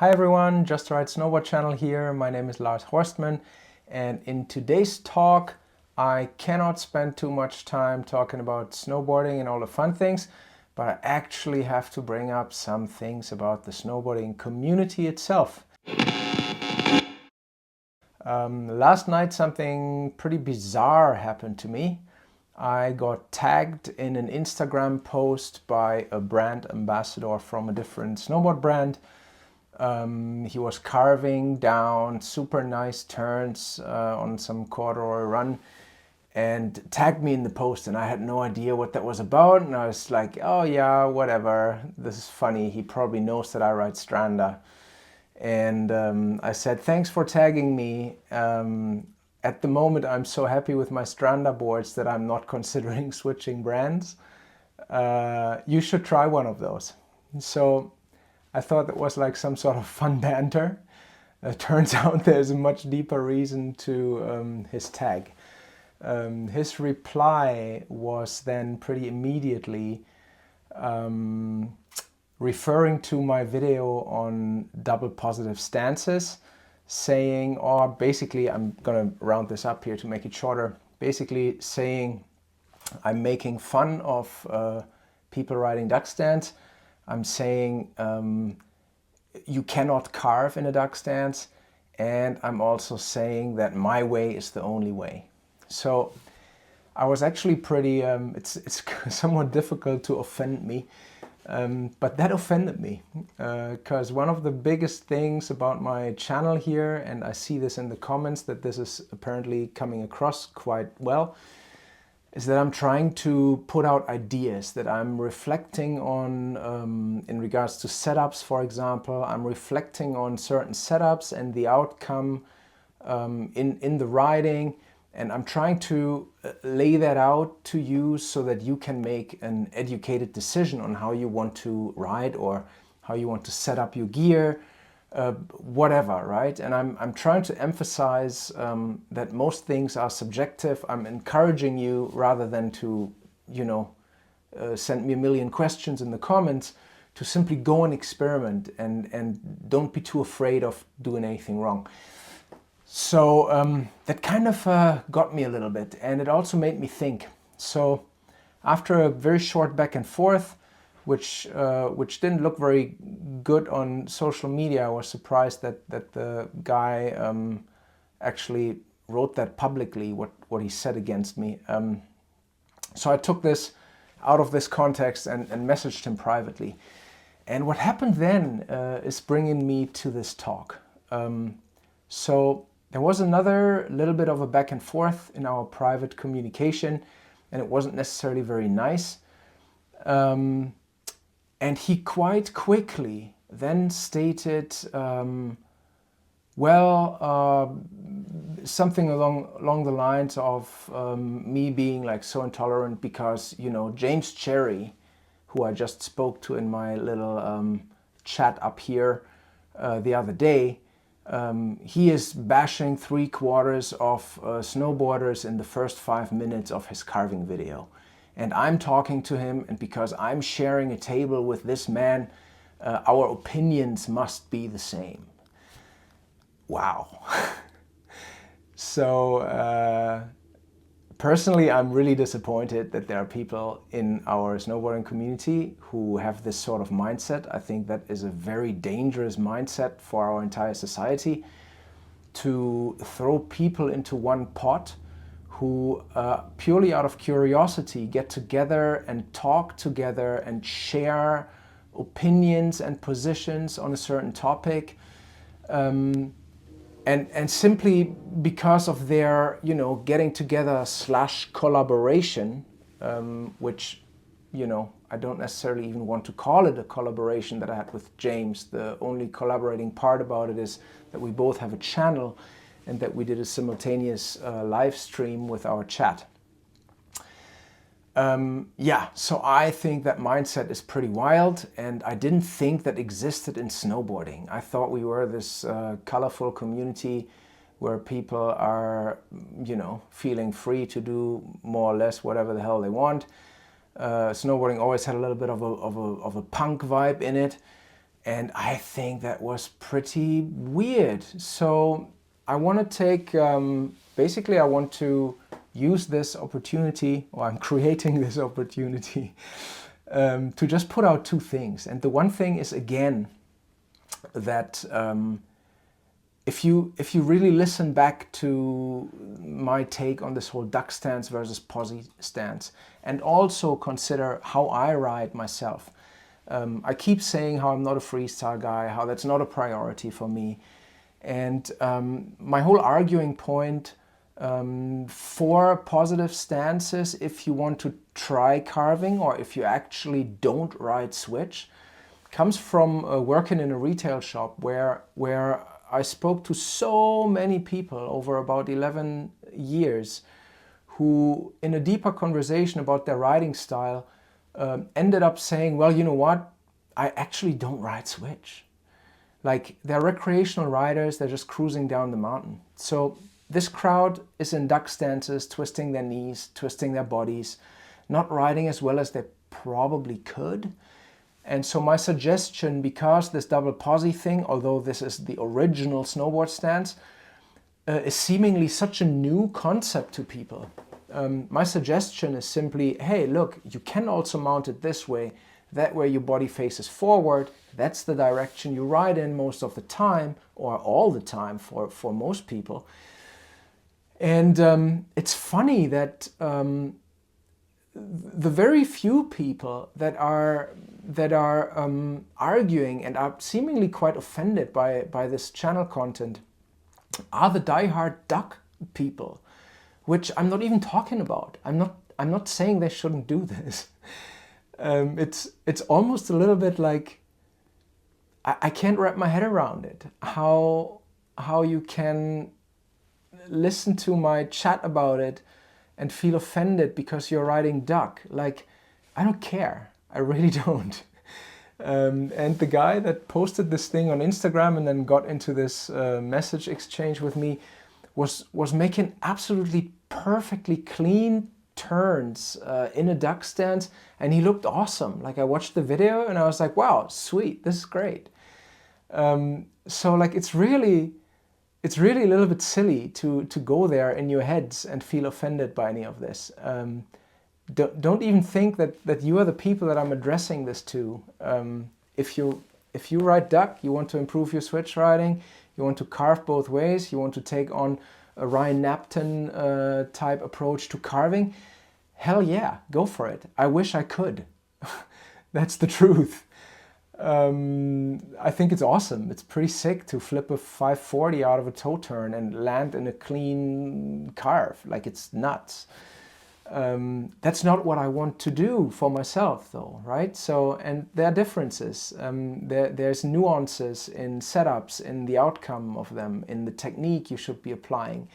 Hi everyone, Just Right Snowboard channel here. My name is Lars Horstman, and in today's talk I cannot spend too much time talking about snowboarding and all the fun things, but I actually have to bring up some things about the snowboarding community itself. Last night something pretty bizarre happened to me. I got tagged in an Instagram post by a brand ambassador from a different snowboard brand. He was carving down super nice turns on some corduroy run and tagged me in the post, and I had no idea what that was about, and I was like, oh yeah, whatever, this is funny, he probably knows that I ride Stranda. And I said, thanks for tagging me. At the moment I'm so happy with my Stranda boards that I'm not considering switching brands. You should try one of those. So I thought that was like some sort of fun banter. Turns out there's a much deeper reason to his tag. His reply was then pretty immediately referring to my video on double positive stances, saying, or basically, I'm gonna round this up here to make it shorter, basically saying I'm making fun of people riding duck stands. I'm saying you cannot carve in a duck stance, and I'm also saying that my way is the only way. So I was actually pretty, it's somewhat difficult to offend me, but that offended me, because one of the biggest things about my channel here, and I see this in the comments that this is apparently coming across quite well, is that I'm trying to put out ideas, that I'm reflecting on, in regards to setups, for example, I'm reflecting on certain setups and the outcome in the riding, and I'm trying to lay that out to you so that you can make an educated decision on how you want to ride or how you want to set up your gear, whatever, right? And I'm trying to emphasize that most things are subjective. I'm encouraging you, rather than to, send me a million questions in the comments, to simply go and experiment and don't be too afraid of doing anything wrong. So that kind of got me a little bit, and it also made me think. So after a very short back and forth, which didn't look very good on social media, I was surprised that the guy actually wrote that publicly, what he said against me. So I took this out of this context and messaged him privately. And what happened then is bringing me to this talk. So there was another little bit of a back and forth in our private communication, and it wasn't necessarily very nice. And he quite quickly then stated, something along the lines of me being like so intolerant because, James Cherry, who I just spoke to in my little chat up here the other day, he is bashing 3/4 of snowboarders in the first 5 minutes of his carving video. And I'm talking to him, and because I'm sharing a table with this man, our opinions must be the same. Wow. So personally, I'm really disappointed that there are people in our snowboarding community who have this sort of mindset. I think that is a very dangerous mindset for our entire society, to throw people into one pot who purely out of curiosity get together and talk together and share opinions and positions on a certain topic, and simply because of their getting together / collaboration, which I don't necessarily even want to call it a collaboration that I had with James. The only collaborating part about it is that we both have a channel and that we did a simultaneous live stream with our chat. So I think that mindset is pretty wild, and I didn't think that existed in snowboarding. I thought we were this colorful community where people are, feeling free to do more or less whatever the hell they want. Snowboarding always had a little bit of a punk vibe in it. And I think that was pretty weird. So I want to take, basically I want to use this opportunity, or I'm creating this opportunity, to just put out two things. And the one thing is, again, that if you really listen back to my take on this whole duck stance versus posi stance, and also consider how I ride myself. I keep saying how I'm not a freestyle guy, how that's not a priority for me. And my whole arguing point for positive stances, if you want to try carving or if you actually don't ride switch, comes from working in a retail shop where I spoke to so many people over about 11 years who, in a deeper conversation about their riding style, ended up saying, well, you know what, I actually don't ride switch. Like, they're recreational riders, they're just cruising down the mountain. So this crowd is in duck stances, twisting their knees, twisting their bodies, not riding as well as they probably could. And so my suggestion, because this double posi thing, although this is the original snowboard stance, is seemingly such a new concept to people. My suggestion is simply, hey, look, you can also mount it this way. That way your body faces forward. That's the direction you ride in most of the time, or all the time for most people. And it's funny that the very few people that are arguing and are seemingly quite offended by this channel content are the diehard duck people, which I'm not even talking about. I'm not saying they shouldn't do this. It's almost a little bit like I can't wrap my head around it. How you can listen to my chat about it and feel offended because you're riding duck. Like, I don't care. I really don't. And the guy that posted this thing on Instagram and then got into this message exchange with me was making absolutely perfectly clean turns in a duck stance, and he looked awesome. Like, I watched the video and I was like, wow, sweet, this is great. So like, it's really a little bit silly to go there in your heads and feel offended by any of this. Don't even think that you are the people that I'm addressing this to. If you ride duck, you want to improve your switch riding, you want to carve both ways, you want to take on a Ryan Napton type approach to carving, hell yeah, go for it. I wish I could. That's the truth. I think it's awesome. It's pretty sick to flip a 540 out of a toe turn and land in a clean carve. Like, it's nuts. That's not what I want to do for myself, though, right? So, and there are differences. There's nuances in setups, in the outcome of them, in the technique you should be applying.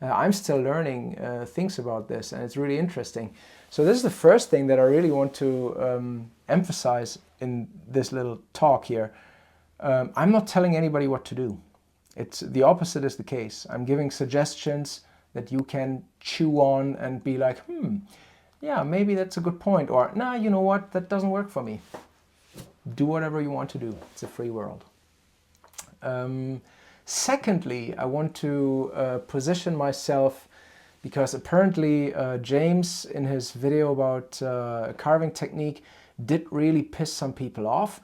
I'm still learning things about this, and it's really interesting. So this is the first thing that I really want to emphasize in this little talk here. I'm not telling anybody what to do. It's the opposite is the case. I'm giving suggestions that you can chew on and be like, yeah, maybe that's a good point. Or, nah, you know what, that doesn't work for me. Do whatever you want to do. It's a free world. Secondly, I want to position myself, because apparently James, in his video about carving technique, did really piss some people off.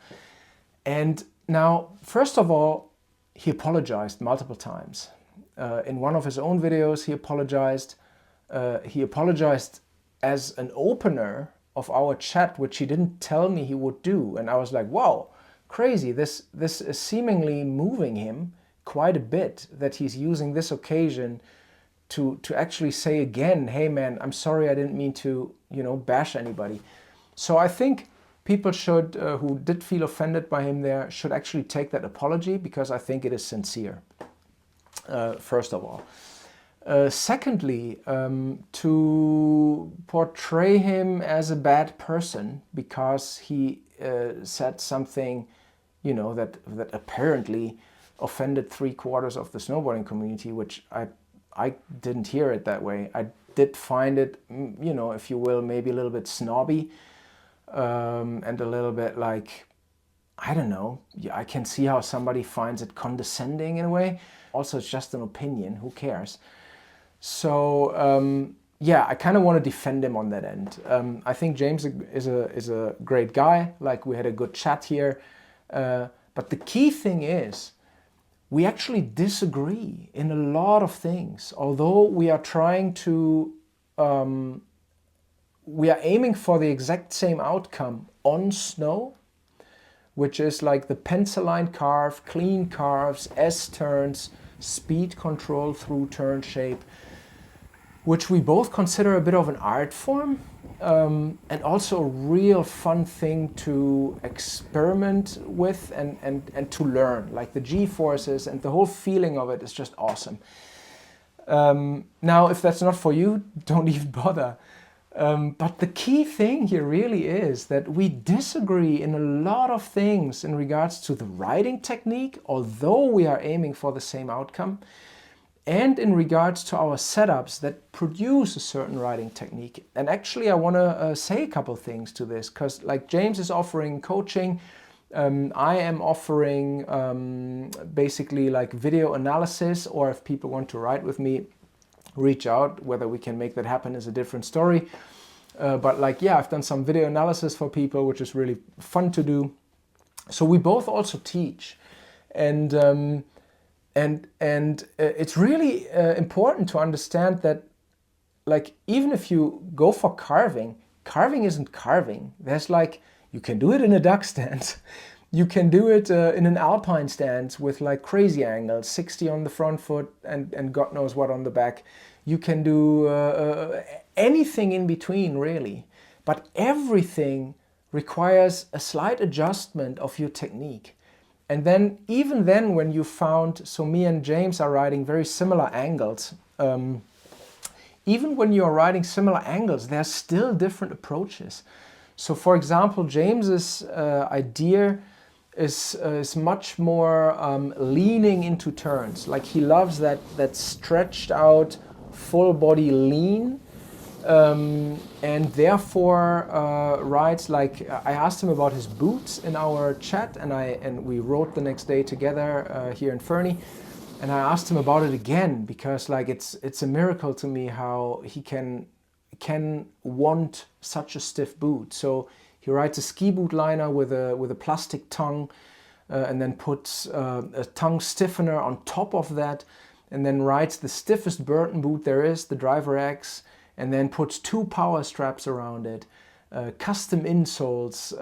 And now, first of all, he apologized multiple times. In one of his own videos, he apologized. He apologized as an opener of our chat, which he didn't tell me he would do. And I was like, wow, crazy. This is seemingly moving him quite a bit, that he's using this occasion to actually say again, hey man, I'm sorry, I didn't mean to, bash anybody. So I think people should, who did feel offended by him there, should actually take that apology, because I think it is sincere. First of all. Secondly, to portray him as a bad person because he said something, that if offended 3/4 of the snowboarding community, which I didn't hear it that way. I did find it, if you will, maybe a little bit snobby, and a little bit like, I don't know, I can see how somebody finds it condescending in a way. Also, it's just an opinion, who cares? So yeah, I kind of want to defend him on that end. I think James is a great guy, like we had a good chat here. But the key thing is, we actually disagree in a lot of things. Although we are trying to, we are aiming for the exact same outcome on snow, which is like the pencil line carve, clean carves, S-turns, speed control through turn shape, which we both consider a bit of an art form, and also a real fun thing to experiment with and to learn. Like the G-forces and the whole feeling of it is just awesome. Now, if that's not for you, don't even bother. But the key thing here really is that we disagree in a lot of things in regards to the riding technique, although we are aiming for the same outcome, and in regards to our setups that produce a certain riding technique. And actually I want to say a couple things to this, because like James is offering coaching, I am offering basically like video analysis, or if people want to ride with me, reach out. Whether we can make that happen is a different story. But like, yeah, I've done some video analysis for people, which is really fun to do. So we both also teach. And it's really important to understand that, like, even if you go for carving, carving isn't carving. There's like, you can do it in a duck stance. You can do it in an alpine stance with like crazy angles, 60 on the front foot and God knows what on the back. You can do anything in between, really. But everything requires a slight adjustment of your technique. And then, even then, when you found, so me and James are riding very similar angles. Even when you are riding similar angles, there are still different approaches. So for example, James's idea is much more leaning into turns. Like he loves that stretched out full body lean. And therefore rides like, I asked him about his boots in our chat, and we rode the next day together here in Fernie, and I asked him about it again, because like it's a miracle to me how he can want such a stiff boot. So he rides a ski boot liner with a plastic tongue, and then puts a tongue stiffener on top of that, and then rides the stiffest Burton boot there is, the Driver X, and then puts 2 power straps around it, custom insoles,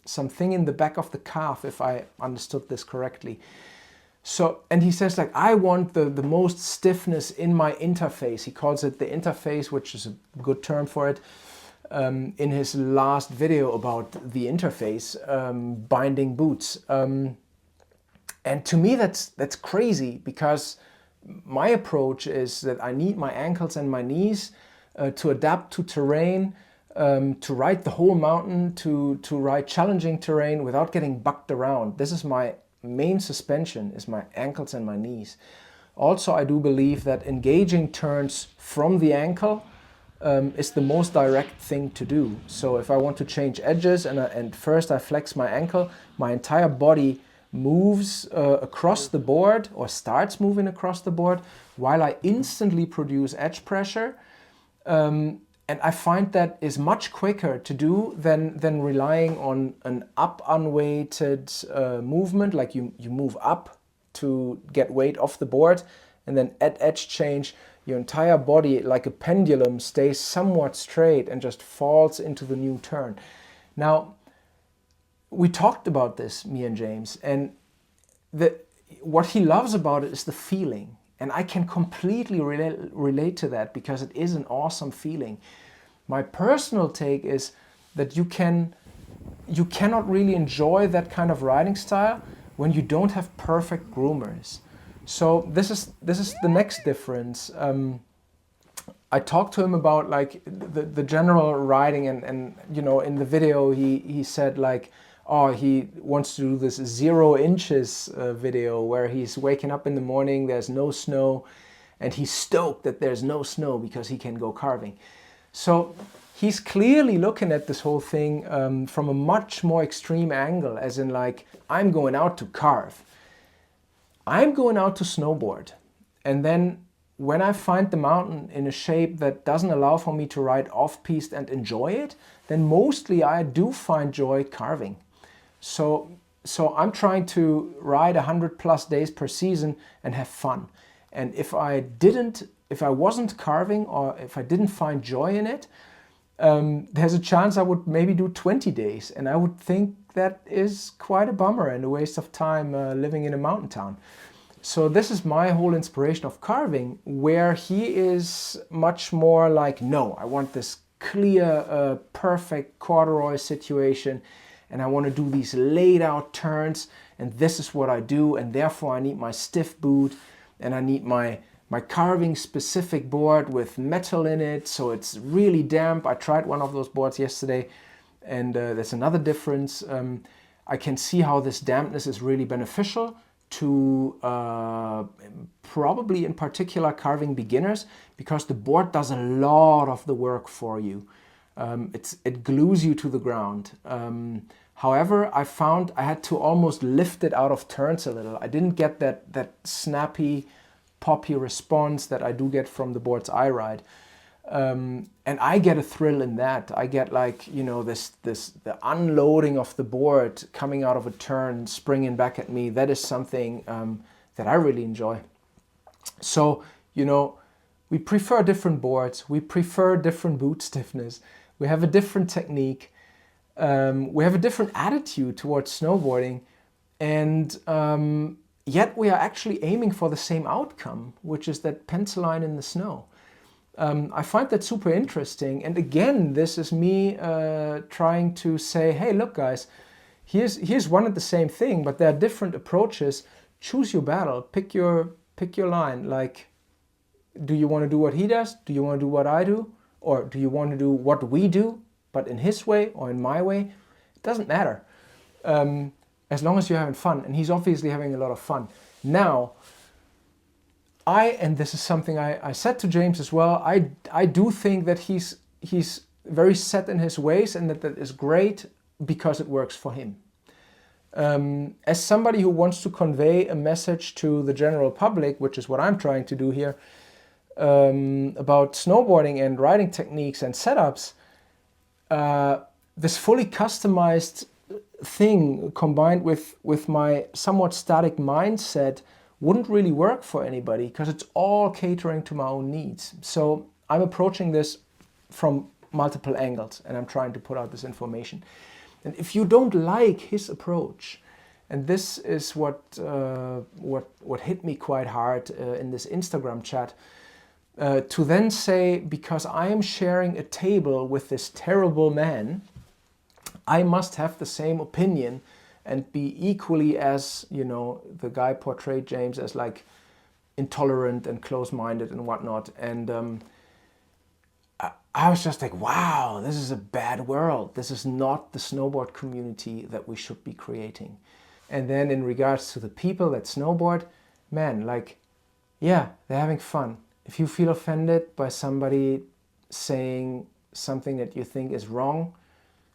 something in the back of the calf, if I understood this correctly. So, and he says like, I want the most stiffness in my interface. He calls it the interface, which is a good term for it, in his last video about the interface, binding boots. And to me that's crazy, because my approach is that I need my ankles and my knees to adapt to terrain, to ride the whole mountain, to ride challenging terrain without getting bucked around. This is my main suspension, is my ankles and my knees. Also, I do believe that engaging turns from the ankle is the most direct thing to do. So if I want to change edges and first I flex my ankle, my entire body moves across the board, or starts moving across the board, while I instantly produce edge pressure. And I find that is much quicker to do than relying on an up unweighted movement, like you move up to get weight off the board, and then at edge change, your entire body, like a pendulum, stays somewhat straight and just falls into the new turn. Now, we talked about this, me and James, and what he loves about it is the feeling. And I can completely relate to that, because it is an awesome feeling. My personal take is that you cannot really enjoy that kind of riding style when you don't have perfect groomers. So this is the next difference. I talked to him about like the general riding, and you know, in the video he said like, oh, he wants to do this 0 inches video where he's waking up in the morning, there's no snow, and he's stoked that there's no snow because he can go carving. So he's clearly looking at this whole thing from a much more extreme angle, as in like, I'm going out to carve. I'm going out to snowboard. And then when I find the mountain in a shape that doesn't allow for me to ride off-piste and enjoy it, then mostly I do find joy carving. So I'm trying to ride 100+ days per season and have fun. And if I wasn't carving, or if I didn't find joy in it, there's a chance I would maybe do 20 days. And I would think that is quite a bummer and a waste of time living in a mountain town. So this is my whole inspiration of carving, where he is much more like, no, I want this clear, perfect corduroy situation, and I want to do these laid out turns, and this is what I do, and therefore I need my stiff boot, and I need my carving specific board with metal in it, so it's really damp. I tried one of those boards yesterday, and there's another difference. I can see how this dampness is really beneficial to probably in particular carving beginners, because the board does a lot of the work for you. It glues you to the ground. However, I found I had to almost lift it out of turns a little. I didn't get that snappy, poppy response that I do get from the boards I ride. And I get a thrill in that. I get like, you know, the unloading of the board coming out of a turn, springing back at me. That is something that I really enjoy. So, you know, we prefer different boards. We prefer different boot stiffness. We have a different technique. We have a different attitude towards snowboarding. And yet we are actually aiming for the same outcome, which is that pencil line in the snow. I find that super interesting. And again, this is me trying to say, hey, look guys, here's one and the same thing, but there are different approaches. Choose your battle, pick your line. Like, do you want to do what he does? Do you want to do what I do? Or do you want to do what we do, but in his way or in my way? It doesn't matter. As long as you're having fun. And he's obviously having a lot of fun. Now, and this is something I said to James as well, I do think that he's very set in his ways, and that is great because it works for him. As somebody who wants to convey a message to the general public, which is what I'm trying to do here, about snowboarding and riding techniques and setups, this fully customized thing combined with my somewhat static mindset wouldn't really work for anybody, because it's all catering to my own needs. So I'm approaching this from multiple angles, and I'm trying to put out this information. And if you don't like his approach, and this is what hit me quite hard in this Instagram chat, to then say, because I am sharing a table with this terrible man, I must have the same opinion and be equally as, you know, the guy portrayed James as like intolerant and close-minded and whatnot. And I was just like, wow, this is a bad world. This is not the snowboard community that we should be creating. And then in regards to the people that snowboard, man, like, yeah, they're having fun. If you feel offended by somebody saying something that you think is wrong,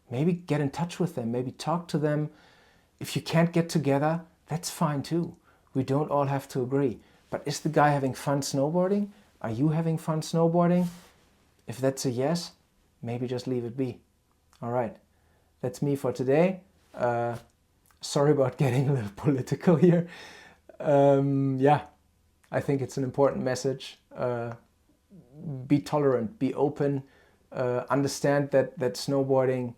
maybe get in touch with them, maybe talk to them. If you can't get together, that's fine too. We don't all have to agree. But is the guy having fun snowboarding? Are you having fun snowboarding? If that's a yes, maybe just leave it be. All right, that's me for today. Sorry about getting a little political here. Yeah, I think it's an important message. Be tolerant, be open, understand that snowboarding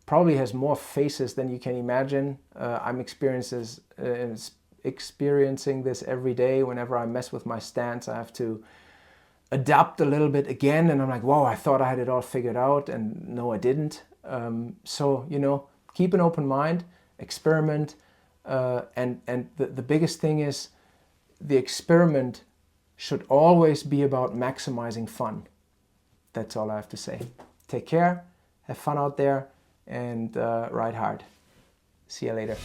probably has more faces than you can imagine. I'm experiencing this every day. Whenever I mess with my stance, I have to adapt a little bit again, and I'm like, whoa, I thought I had it all figured out, and no, I didn't. So, you know, keep an open mind, experiment, and the biggest thing is the experiment should always be about maximizing fun. That's all I have to say. Take care, have fun out there, and ride hard. See you later.